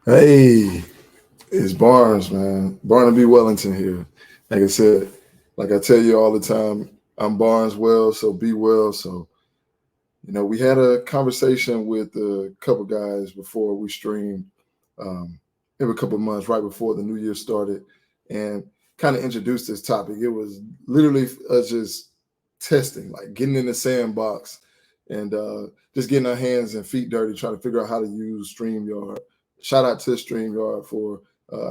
Hey, it's Barnes, man. Barnaby Wellington here. Like I said, like I tell you all the time, I'm Barnes well, so be well. So, we had a conversation with a couple guys before we streamed every couple of months, right before the new year started, and kind of introduced this topic. It was literally us just testing, like getting in the sandbox and just getting our hands and feet dirty, trying to figure out how to use StreamYard. Shout out to StreamYard for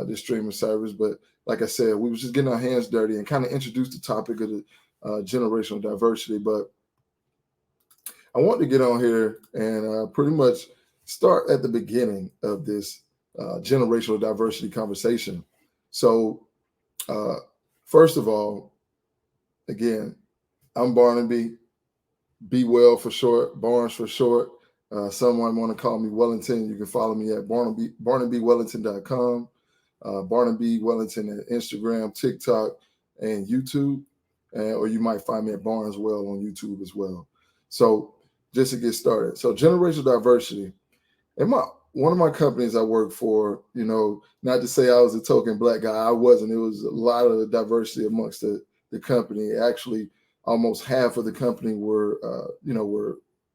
this streaming service. But like I said, we was just getting our hands dirty and kind of introduced the topic of the generational diversity. But I want to get on here and pretty much start at the beginning of this generational diversity conversation. So, uh, first of all, again, I'm Barnaby, be well for short, Barnes for short. Someone want to call me Wellington. You can follow me at BarnabyWellington.com, Barnaby Wellington at Instagram, TikTok, and YouTube. Or you might find me at Barnes Well on YouTube as well. So just to get started. So generational diversity. And one of my companies I work for, not to say I was a token black guy, I wasn't. It was a lot of diversity amongst the company. Actually, almost half of the company were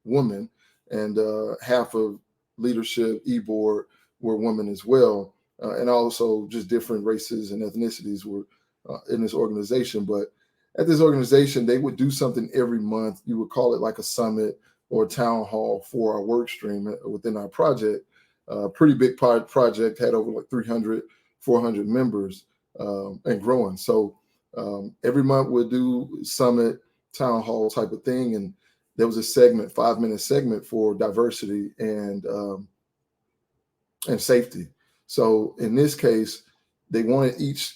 women, and half of leadership, e-board were women as well, and also just different races and ethnicities were in this organization. But at this organization, they would do something every month. You would call it like a summit or a town hall for our work stream within our project. Pretty big project, had over like 300, 400 members and growing. So every month we'll do summit, town hall type of thing. And there was a segment, 5-minute segment for diversity and safety. So in this case, they wanted each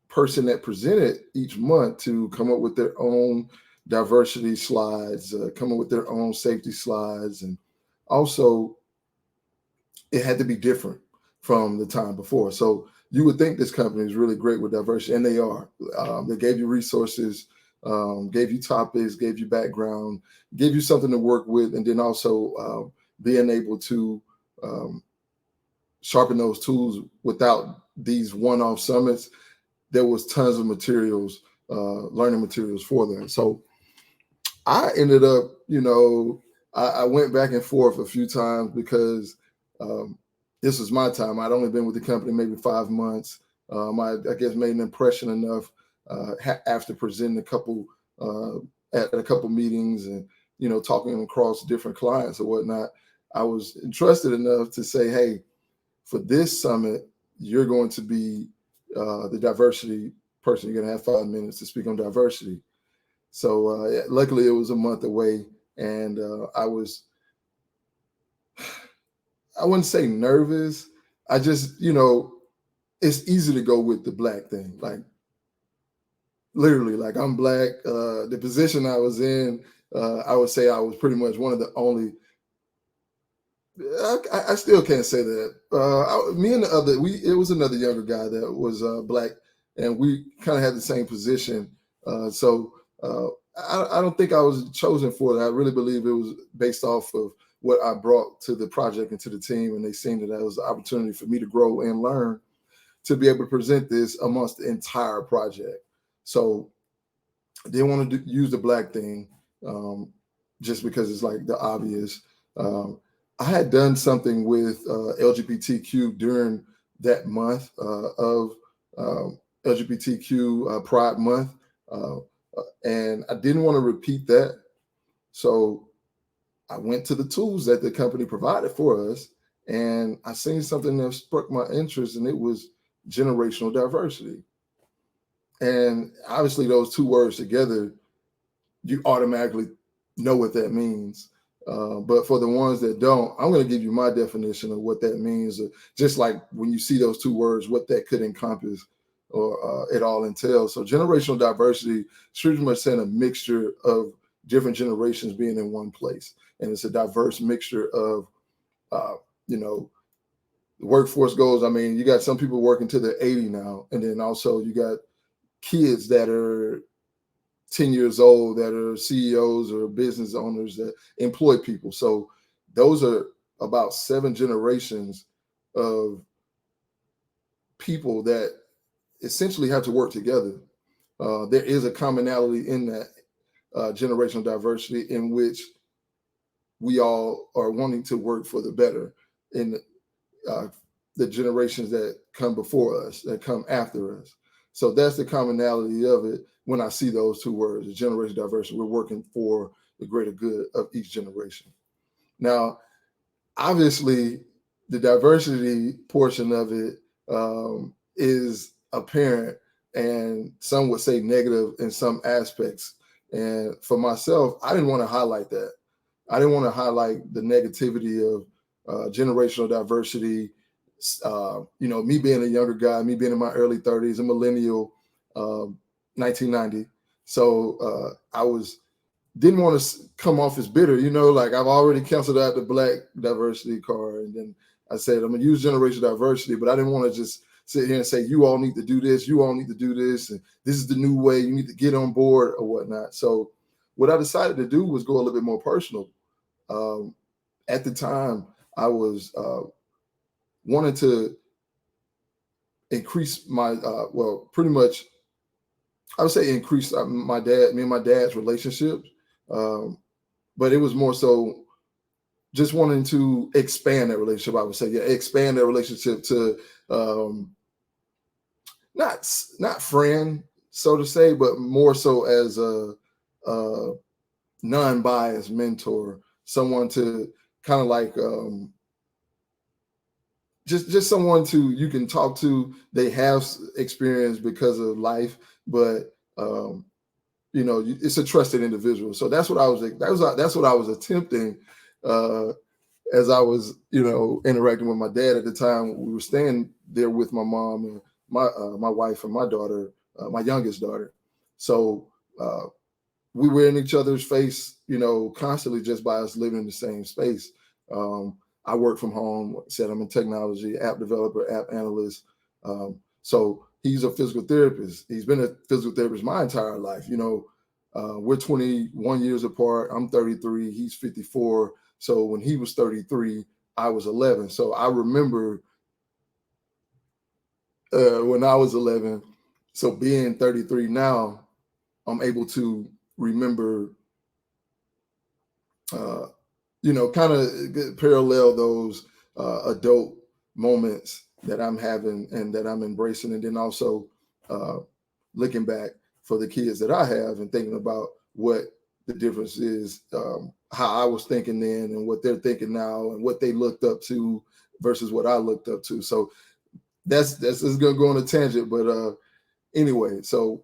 person that presented each month to come up with their own diversity slides, come up with their own safety slides. And also it had to be different from the time before. So you would think this company is really great with diversity, and they are. They gave you resources, gave you topics, gave you background, gave you something to work with, and then also being able to sharpen those tools without these one-off summits. There was tons of materials, learning materials for them. So I ended up, I went back and forth a few times because this was my time. I'd only been with the company maybe 5 months. I guess made an impression enough after presenting a couple at a couple meetings and talking across different clients or whatnot. I was interested enough to say, hey, for this summit, you're going to be the diversity person. You're going to have 5 minutes to speak on diversity. So luckily it was a month away, and I wouldn't say nervous. I just, it's easy to go with the black thing. Like literally, like I'm black. The position I was in, I would say I was pretty much one of the only. I still can't say that. Me and the other, it was another younger guy that was black, and we kind of had the same position. So I don't think I was chosen for that. I really believe it was based off of what I brought to the project and to the team, and they seen that was an opportunity for me to grow and learn to be able to present this amongst the entire project. So I didn't want to use the black thing just because it's like the obvious. I had done something with LGBTQ during that month of LGBTQ Pride Month, and I didn't want to repeat that. So I went to the tools that the company provided for us, and I seen something that struck my interest, and it was generational diversity. And obviously, those two words together, you automatically know what that means. But for the ones that don't, I'm going to give you my definition of what that means. Just like when you see those two words, what that could encompass or it all entails. So generational diversity is pretty much saying a mixture of different generations being in one place. And it's a diverse mixture of, the workforce goes. I mean, you got some people working to they're 80 now. And then also you got kids that are 10 years old that are CEOs or business owners that employ people. So those are about 7 generations of people that essentially have to work together. There is a commonality in that generational diversity in which we all are wanting to work for the better in the generations that come before us, that come after us. So that's the commonality of it. When I see those two words, the generation diversity, we're working for the greater good of each generation. Now, obviously, the diversity portion of it is apparent, and some would say negative in some aspects. And for myself, I didn't want to highlight that. I didn't want to highlight the negativity of generational diversity. Me being a younger guy, me being in my early 30s, a millennial, 1990. So didn't want to come off as bitter, like I've already canceled out the black diversity card. And then I said, I'm going to use generational diversity, but I didn't want to just sit here and say, you all need to do this. You all need to do this. And this is the new way. You need to get on board or whatnot. So what I decided to do was go a little bit more personal. At the time, I was wanted to increase my, pretty much, I would say increase me and my dad's relationship. But it was more so just wanting to expand that relationship. I would say, expand that relationship to not friend, so to say, but more so as a non-biased mentor, someone to kind of like just someone you can talk to. They have experience because of life, but it's a trusted individual. So that's what I was attempting as I was, interacting with my dad at the time. We were staying there with my mom and my wife and my daughter, my youngest daughter. So we were in each other's face, constantly just by us living in the same space. I work from home. Like I said, I'm in technology, app developer, app analyst. So he's a physical therapist. He's been a physical therapist my entire life. We're 21 years apart. I'm 33. He's 54. So when he was 33, I was 11. So I remember when I was 11. So being 33 now, I'm able to remember, kind of parallel those adult moments that I'm having and that I'm embracing. And then also looking back for the kids that I have and thinking about what the difference is, how I was thinking then and what they're thinking now and what they looked up to versus what I looked up to. So that's going to go on a tangent, but anyway, so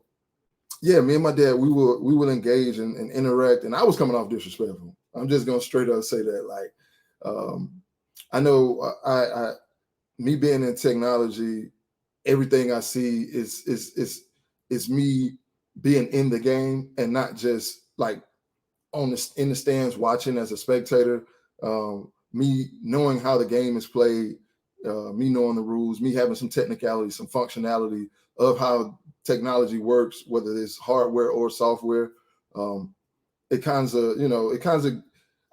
yeah, me and my dad, we would engage and interact, and I was coming off disrespectful. I'm just going to straight up say that. Like, I know me being in technology, everything I see is me being in the game and not just like in the stands watching as a spectator. Me knowing how the game is played, me knowing the rules, me having some technicality, some functionality of how technology works, whether it's hardware or software. I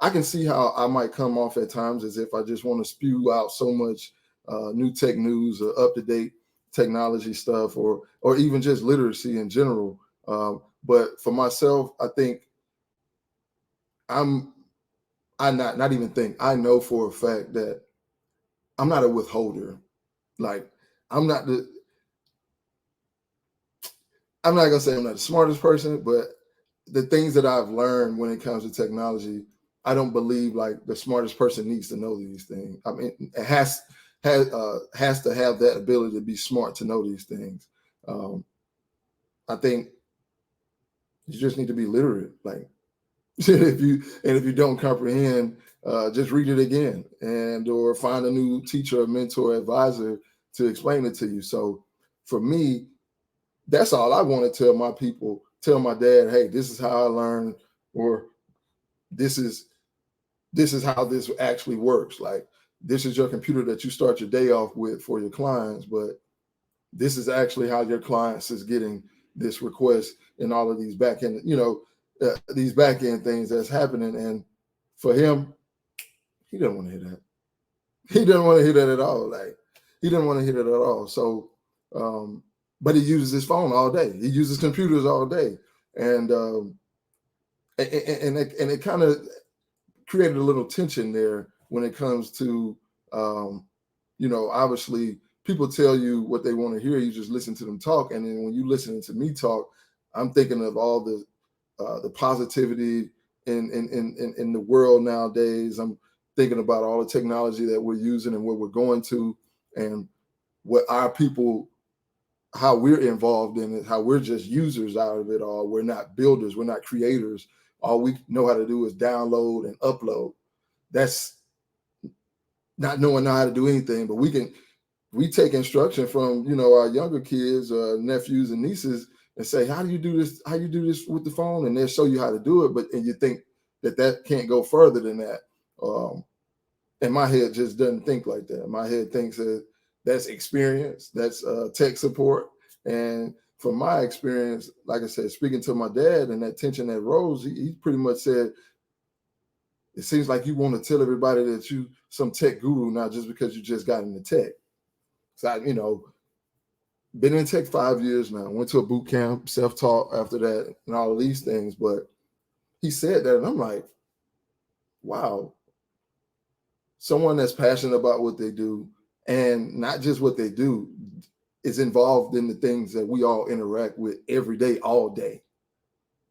can see how I might come off at times as if I just want to spew out so much new tech news or up-to-date technology stuff or even just literacy in general. But for myself, I think I know for a fact that I'm not a withholder. Like, I'm not gonna say I'm not the smartest person, but the things that I've learned when it comes to technology, I don't believe like the smartest person needs to know these things. I mean, it has to have that ability to be smart to know these things. I think you just need to be literate. Like, if you don't comprehend, just read it again or find a new teacher, or mentor, advisor to explain it to you. So for me, that's all I want to tell my people. Tell my dad, hey, this is how I learned, or this is how this actually works. Like, this is your computer that you start your day off with for your clients, but this is actually how your clients is getting this request and all of these back end, these back end things that's happening. And for him, he doesn't want to hear that. He doesn't want to hear that at all. Like, He didn't want to hear it at all. So, but he uses his phone all day. He uses computers all day, and it kind of created a little tension there when it comes to, obviously people tell you what they want to hear. You just listen to them talk, and then when you listen to me talk, I'm thinking of all the positivity in the world nowadays. I'm thinking about all the technology that we're using and where we're going to, and what our people, how we're involved in it, how we're just users out of it all. We're not builders, we're not creators. All we know how to do is download and upload. That's not knowing how to do anything, but we take instruction from our younger kids, nephews and nieces, and say, how do you do this? How you do this with the phone? And they'll show you how to do it, and you think that can't go further than that. And my head just doesn't think like that. My head thinks that that's experience, that's tech support. And from my experience, like I said, speaking to my dad and that tension that rose, he pretty much said, it seems like you want to tell everybody that you some tech guru now just because you just got into tech. So I, been in tech 5 years now. Went to a boot camp, self-taught after that, and all of these things. But he said that, and I'm like, wow, someone that's passionate about what they do, and not just what they do, is involved in the things that we all interact with every day, all day.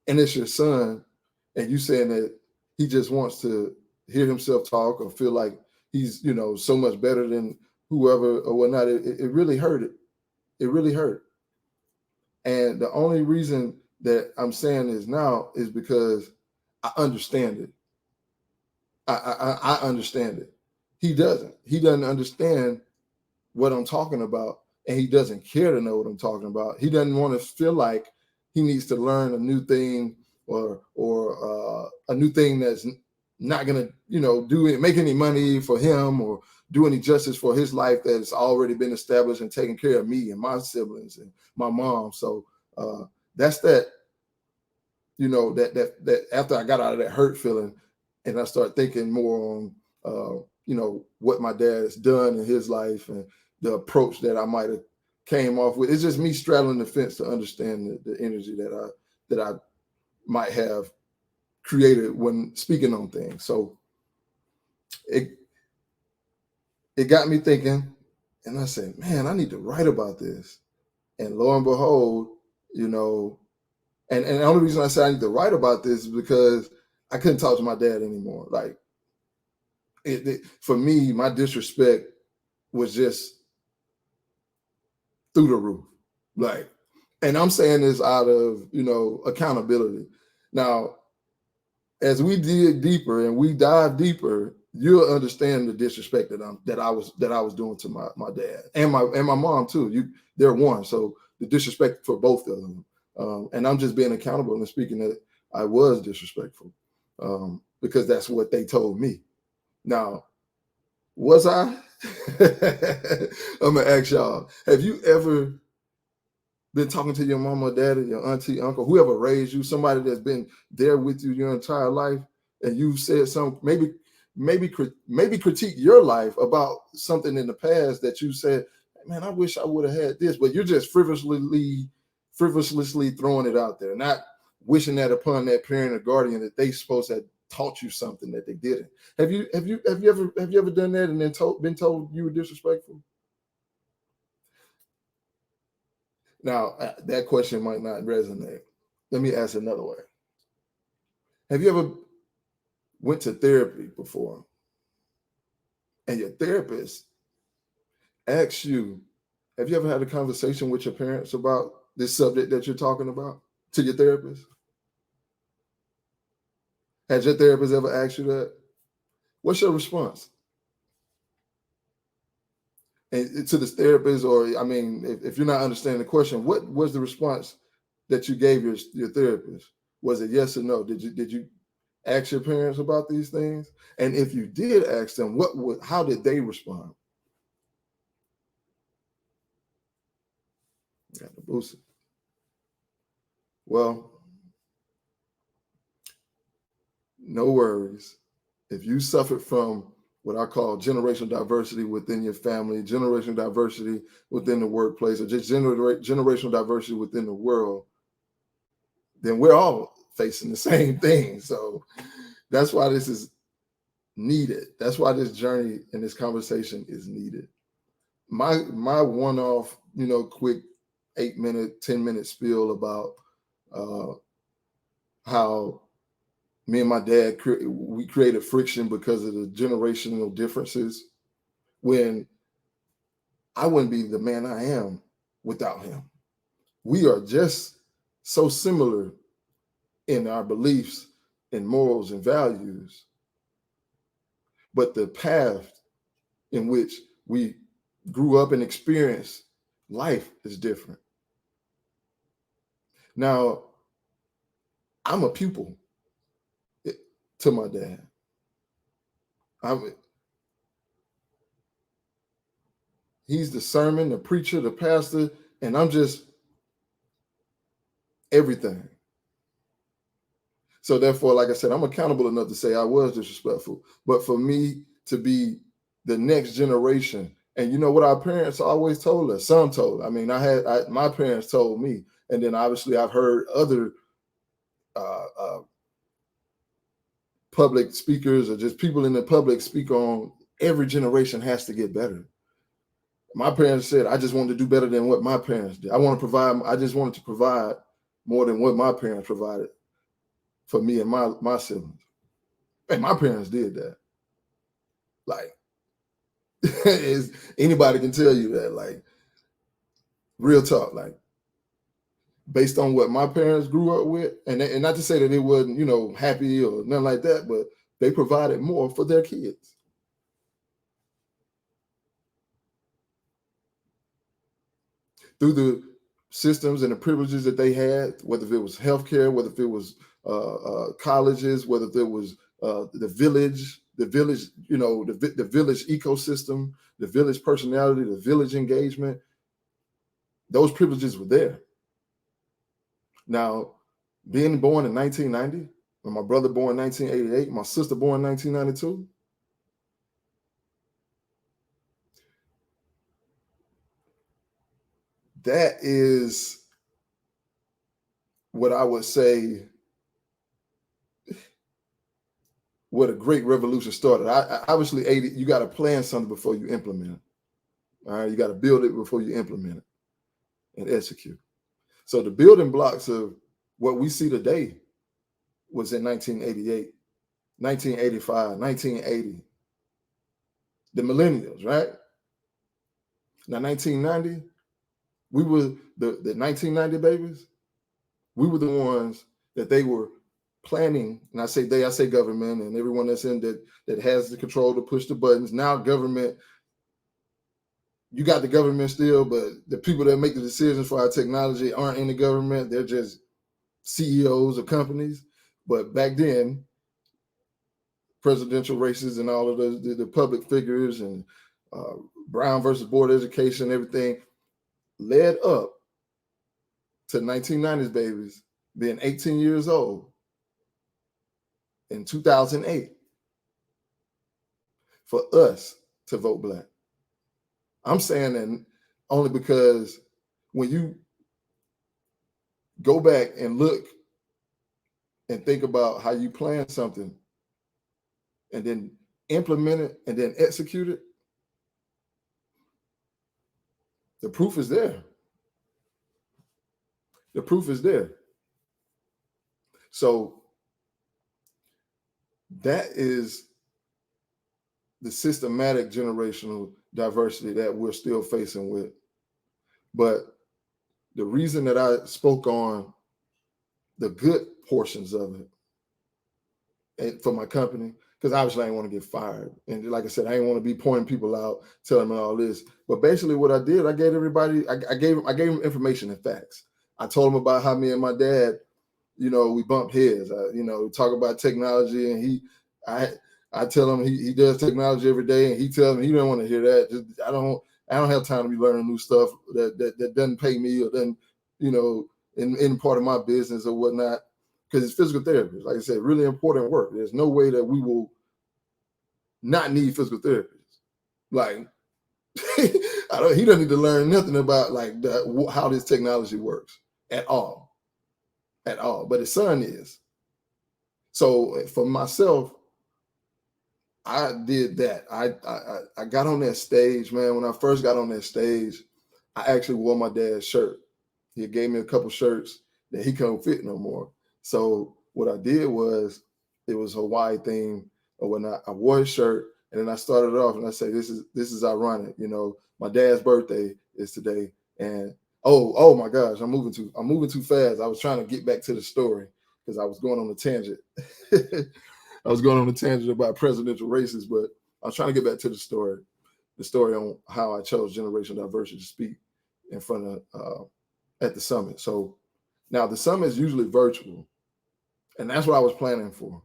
And it's your son, and you saying that he just wants to hear himself talk or feel like he's, so much better than whoever or whatnot. It really hurt it. It really hurt. And the only reason that I'm saying this now is because I understand it. I understand it. He doesn't. He doesn't understand what I'm talking about, and he doesn't care to know what I'm talking about. He doesn't want to feel like he needs to learn a new thing or a new thing that's not gonna, make any money for him or do any justice for his life that's already been established and taking care of me and my siblings and my mom. So that's that, that after I got out of that hurt feeling, and I start thinking more on, what my dad has done in his life and the approach that I might have came off with. It's just me straddling the fence to understand the energy that I might have created when speaking on things. So it got me thinking, and I said, man, I need to write about this. And lo and behold, and the only reason I said I need to write about this is because I couldn't talk to my dad anymore. Like, for me, my disrespect was just through the roof. Like, and I'm saying this out of, accountability. Now, as we dig deeper and we dive deeper, you'll understand the disrespect that I was doing to my dad and my mom too. They're one, so the disrespect for both of them. And I'm just being accountable and speaking that I was disrespectful because that's what they told me. Now, was I? I'm gonna ask y'all: have you ever been talking to your mama or daddy, your auntie, uncle, whoever raised you, somebody that's been there with you your entire life, and you said something, maybe critique your life about something in the past that you said, man, I wish I would have had this, but you're just frivolously throwing it out there, not wishing that upon that parent or guardian that they supposed to have taught you something that they didn't. Have you ever done that and then been told you were disrespectful? Now, that question might not resonate. Let me ask another way. Have you ever went to therapy before and your therapist asks you, have you ever had a conversation with your parents about this subject that you're talking about to your therapist? Has your therapist ever asked you that? What's your response? And to this therapist, or I mean, if you're not understanding the question, what was the response that you gave your therapist? Was it yes or no? Did you ask your parents about these things? And if you did ask them, how did they respond? Got to boost it. Well, no worries. If you suffered from what I call generational diversity within your family, generational diversity within the workplace, or just generational diversity within the world, then we're all facing the same thing. So that's why this is needed. That's why this journey and this conversation is needed. My one-off, quick 8-minute, 10-minute spiel about how me and my dad we created friction because of the generational differences, when I wouldn't be the man I am without him. We are just so similar in our beliefs and morals and values, but the path in which we grew up and experienced life is different. Now, I'm a pupil to my dad. He's the sermon, the preacher, the pastor, and I'm just everything. So therefore, like I said, I'm accountable enough to say I was disrespectful. But for me to be the next generation, and you know what our parents always told us, some told. I mean, my parents told me, and then obviously I've heard other public speakers or just people in the public speak on every generation has to get better. My parents said, I just wanted to do better than what my parents did. I just wanted to provide more than what my parents provided for me and my siblings. And my parents did that. Like, anybody can tell you that, like, real talk, like, based on what my parents grew up with, and not to say that they wasn't, happy or nothing like that, but they provided more for their kids. Through the systems and the privileges that they had, whether it was healthcare, whether it was colleges, whether it was the village, the village ecosystem, the village personality, the village engagement, those privileges were there. Now, being born in 1990, and my brother born in 1988, my sister born in 1992, that is what I would say where the great revolution started. Obviously, you got to plan something before you implement it. All right, you got to build it before you implement it and execute. So the building blocks of what we see today was in 1988, 1985, 1980, the millennials, right? Now, 1990, we were the 1990 babies. We were the ones that they were planning, and I say government and everyone that's in that has the control to push the buttons. Now government, you got the government still, but the people that make the decisions for our technology aren't in the government. They're just CEOs of companies. But back then, presidential races and all of the public figures and Brown versus Board of Education, everything led up to 1990s babies being 18 years old in 2008 for us to vote Black. I'm saying that only because when you go back and look and think about how you plan something and then implement it and then execute it, the proof is there. The proof is there. So that is the systematic generational diversity that we're still facing with. But the reason that I spoke on the good portions of it and for my company, because obviously I didn't want to get fired. And like I said, I didn't want to be pointing people out, telling them all this. But basically what I did, I gave everybody, I gave them information and facts. I told them about how me and my dad, we bump heads. Talk about technology, and I tell him he does technology every day, and he tells me he don't want to hear that. I don't have time to be learning new stuff that doesn't pay me or doesn't, in part of my business or whatnot. Because it's physical therapy, like I said, really important work. There's no way that we will not need physical therapists. Like, he doesn't need to learn nothing about like how this technology works at all, But his son is. So for myself, I did that. I got on that stage, man. When I first got on that stage, I actually wore my dad's shirt. He gave me a couple shirts that he couldn't fit no more. So what I did was, it was Hawaii theme or whatnot. I wore his shirt, and then I started off and I said, this is ironic. You know, my dad's birthday is today, and oh my gosh, I'm moving too fast. I was trying to get back to the story because I was going on a tangent. I was going on a tangent about presidential races, but I was trying to get back to the story on how I chose Generation Diversity to speak in front of at the summit. So now the summit is usually virtual, and that's what I was planning for.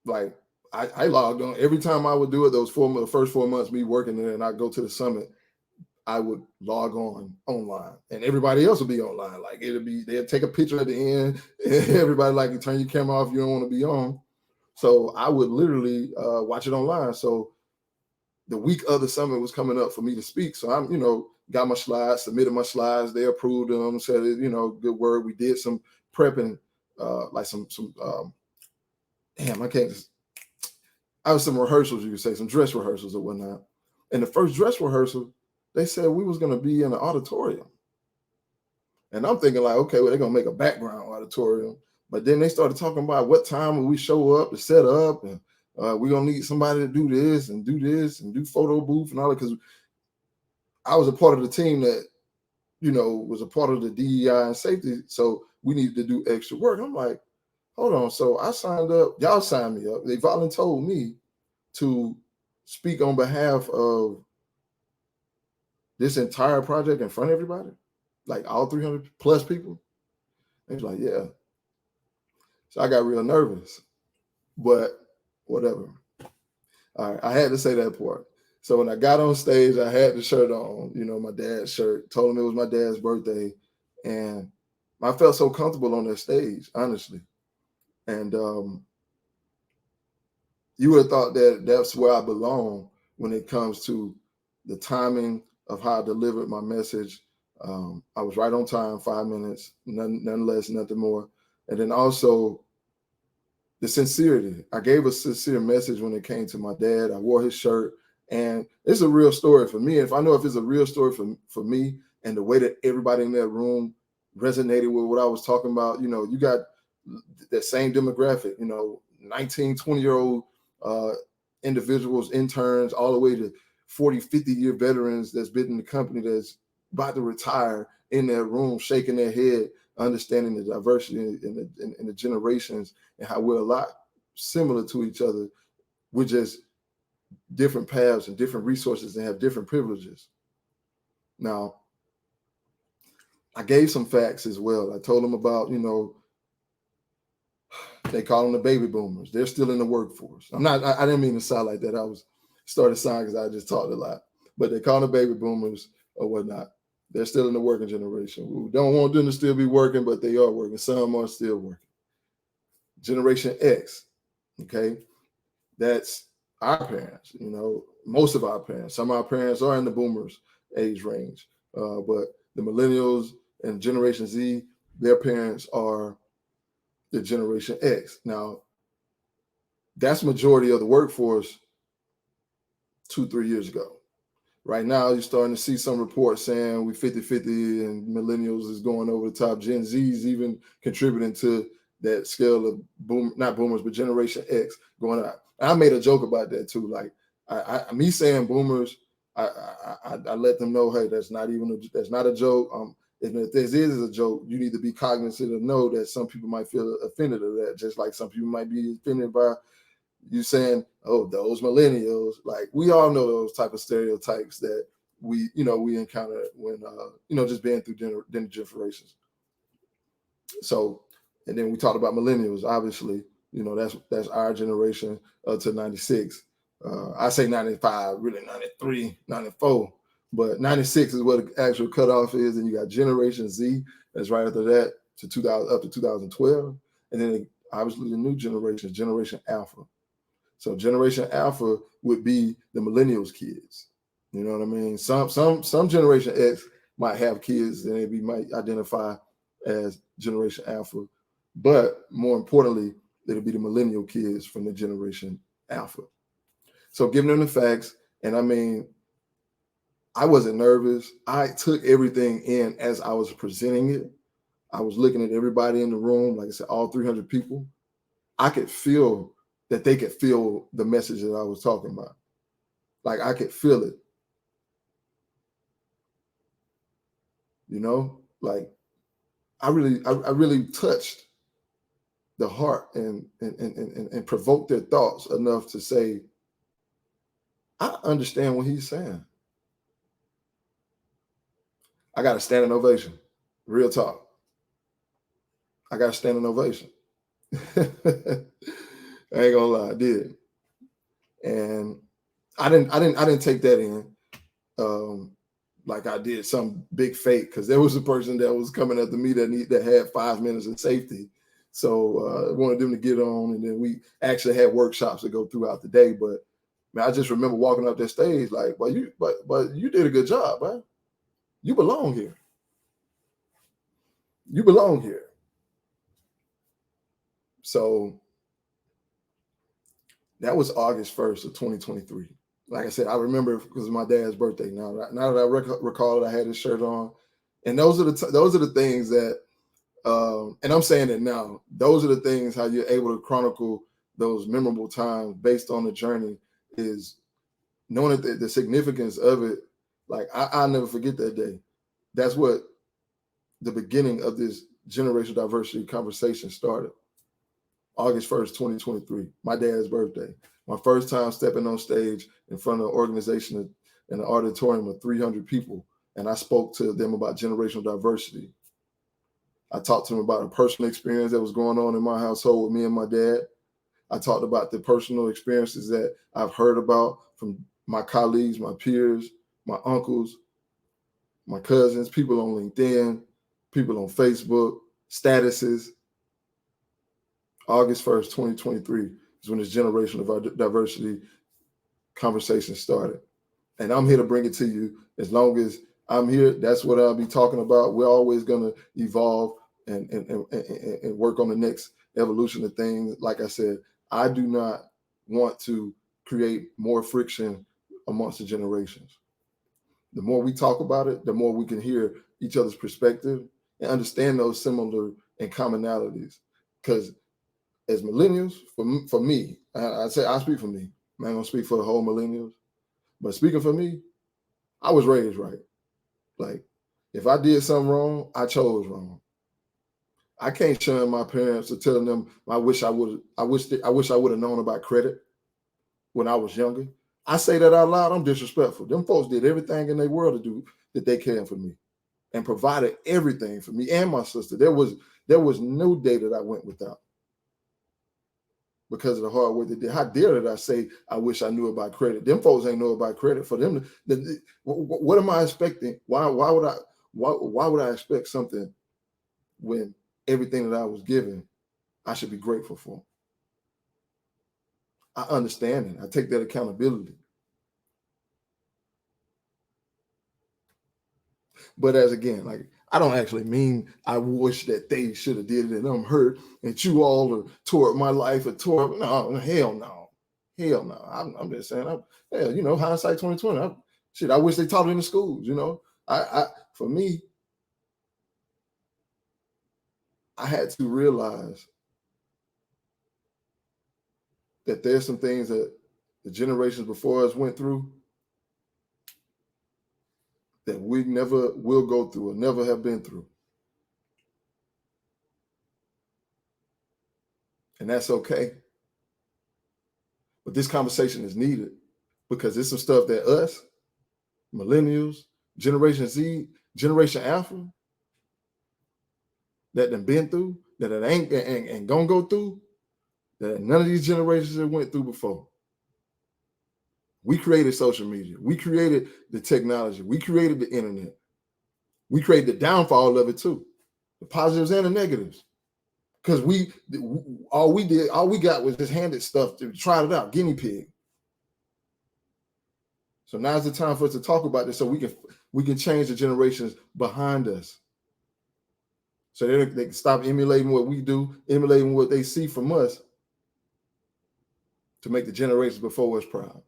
Like, I logged on every time I would do it. The first 4 months me working there, and I go to the summit, I would log on online, and everybody else would be online. Like, they'd take a picture at the end. Everybody like, you turn your camera off, you don't want to be on. So I would literally watch it online. So the week of the summit was coming up for me to speak. So I'm, got my slides, submitted my slides. They approved them, said, good word. We did some prepping, like some I was some rehearsals, you could say, some dress rehearsals or whatnot. And the first dress rehearsal, they said we was going to be in an auditorium. And I'm thinking like, okay, well, they're going to make a background auditorium. But then they started talking about what time will we show up to set up, and we're going to need somebody to do this and do photo booth and all that. Because I was a part of the team that, was a part of the DEI and safety. So we needed to do extra work. I'm like, hold on. So I signed up. Y'all signed me up. They volunteered me to speak on behalf of this entire project in front of everybody, like all 300 plus people. They was like, yeah. So I got real nervous, but whatever. All right, I had to say that part. So when I got on stage, I had the shirt on, my dad's shirt. Told him it was my dad's birthday, and I felt so comfortable on that stage, honestly. And you would have thought that that's where I belong when it comes to the timing of how I delivered my message. I was right on time, 5 minutes, none less, nothing more. And then also the sincerity. I gave a sincere message when it came to my dad. I wore his shirt, and it's a real story for me. If it's a real story for me, and the way that everybody in that room resonated with what I was talking about, you got that same demographic, 19, 20-year-old individuals, interns, all the way to 40, 50-year veterans that's been in the company that's about to retire in that room, shaking their head, understanding the diversity in the generations and how we're a lot similar to each other. We're just different paths and different resources and have different privileges. Now, I gave some facts as well. I told them about, they call them the baby boomers. They're still in the workforce. I didn't mean to sound like that. I was started sounding because I just talked a lot. But they call them baby boomers or whatnot. They're still in the working generation. We don't want them to still be working, but they are working. Some are still working. Generation X, okay? That's our parents, most of our parents. Some of our parents are in the boomers age range. But the millennials and Generation Z, their parents are the Generation X. Now, that's majority of the workforce 2-3 years ago. Right now, you're starting to see some reports saying we 50-50 and millennials is going over the top. Gen Z is even contributing to that scale of not boomers, but Generation X going up. I made a joke about that too. Like me saying boomers, I let them know, hey, that's not a joke. If this is a joke, you need to be cognizant of know that some people might feel offended of that, just like some people might be offended by you saying, oh, those millennials. Like, we all know those type of stereotypes that we encounter when just being through different generations. So, and then we talked about millennials. Obviously, that's our generation to 96. I say 95, really 93, 94. But 96 is what the actual cutoff is. And you got Generation Z that's right after that to 2000 up to 2012. And then obviously the new generation, Generation Alpha. So Generation Alpha would be the millennials kids. You know what I mean? Some Generation X might have kids and they might identify as Generation Alpha, but more importantly, it'll be the millennial kids from the Generation Alpha. So giving them the facts, and I mean, I wasn't nervous. I took everything in as I was presenting it. I was looking at everybody in the room, like I said, all 300 people. I could feel that they could feel the message that I was talking about. Like I could feel it. You know, like I really touched the heart and provoked their thoughts enough to say, I understand what he's saying. I got a standing ovation. Real talk. I got a standing ovation. I ain't gonna lie, I did. And I didn't take that in like I did some big fake, because there was a person that was coming after me that had 5 minutes of safety. So I wanted them to get on, and then we actually had workshops that go throughout the day. But man, I just remember walking up that stage like, but you did a good job, man. You belong here. You belong here. So that was August 1st of 2023. Like I said, I remember because of my dad's birthday. Now that I recall it, I had his shirt on, and those are the things that, and I'm saying it now. Those are the things how you're able to chronicle those memorable times based on the journey, is knowing that the significance of it. Like I'll never forget that day. That's what the beginning of this generational diversity conversation started. August 1st, 2023, my dad's birthday. My first time stepping on stage in front of an organization in an auditorium of 300 people. And I spoke to them about generational diversity. I talked to them about a personal experience that was going on in my household with me and my dad. I talked about the personal experiences that I've heard about from my colleagues, my peers, my uncles, my cousins, people on LinkedIn, people on Facebook, statuses. August 1st, 2023 is when this generation of diversity conversation started. And I'm here to bring it to you. As long as I'm here, that's what I'll be talking about. We're always going to evolve and work on the next evolution of things. Like I said, I do not want to create more friction amongst the generations. The more we talk about it, the more we can hear each other's perspective and understand those similar and commonalities. Because as millennials, for me, I say I speak for me. I'm not gonna speak for the whole millennials, but speaking for me, I was raised right. Like if I did something wrong, I chose wrong. I can't shun my parents or telling them I wish I would have known about credit when I was younger. I say that out loud, I'm disrespectful. Them folks did everything in their world to do that they can for me and provided everything for me and my sister. There was no day that I went without, because of the hard work they did. How dare did I say I wish I knew about credit? Them folks ain't know about credit. For them, what am I expecting? Why would I expect something when everything that I was given, I should be grateful for? I understand it. I take that accountability. But as again, like I don't actually mean I wish that they should have did it and I'm hurt and you all are toward my life or toward no, hell no. Hell no. I'm just saying, hindsight 2020. I wish they taught it in the schools, for me, I had to realize that there's some things that the generations before us went through that we never will go through or never have been through. And that's okay. But this conversation is needed because there's some stuff that us, millennials, Generation Z, Generation Alpha, that done been through, that it ain't gonna go through, that none of these generations have went through before. We created social media. We created the technology. We created the internet. We created the downfall of it too, the positives and the negatives. Because all we got was just handed stuff to try it out, guinea pig. So now's the time for us to talk about this so we can change the generations behind us. So they can stop emulating what we do, emulating what they see from us to make the generations before us proud.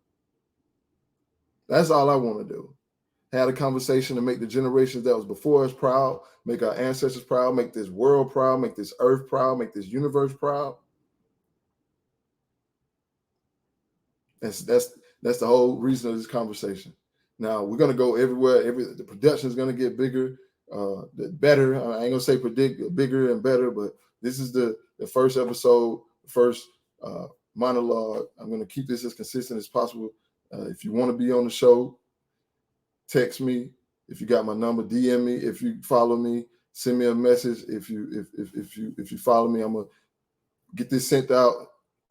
That's all I want to do. Have a conversation to make the generations that was before us proud, make our ancestors proud, make this world proud, make this earth proud, make this universe proud. That's the whole reason of this conversation. Now we're gonna go everywhere. The production is gonna get bigger, better. I ain't gonna say predict bigger and better, but this is the first episode, first monologue. I'm gonna keep this as consistent as possible. If you want to be on the show, text me. If you got my number, DM me. If you follow me, send me a message. If you follow me, I'm gonna get this sent out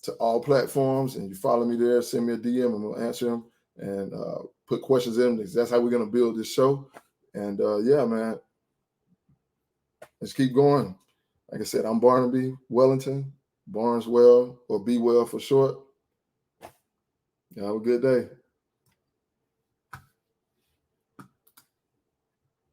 to all platforms, and you follow me there, send me a DM, I'm gonna answer them and put questions in them. That's how we're gonna build this show. And yeah, man, let's keep going. Like I said, I'm Barnaby Wellington, Barnes Well, or Be Well for short. Have a good day.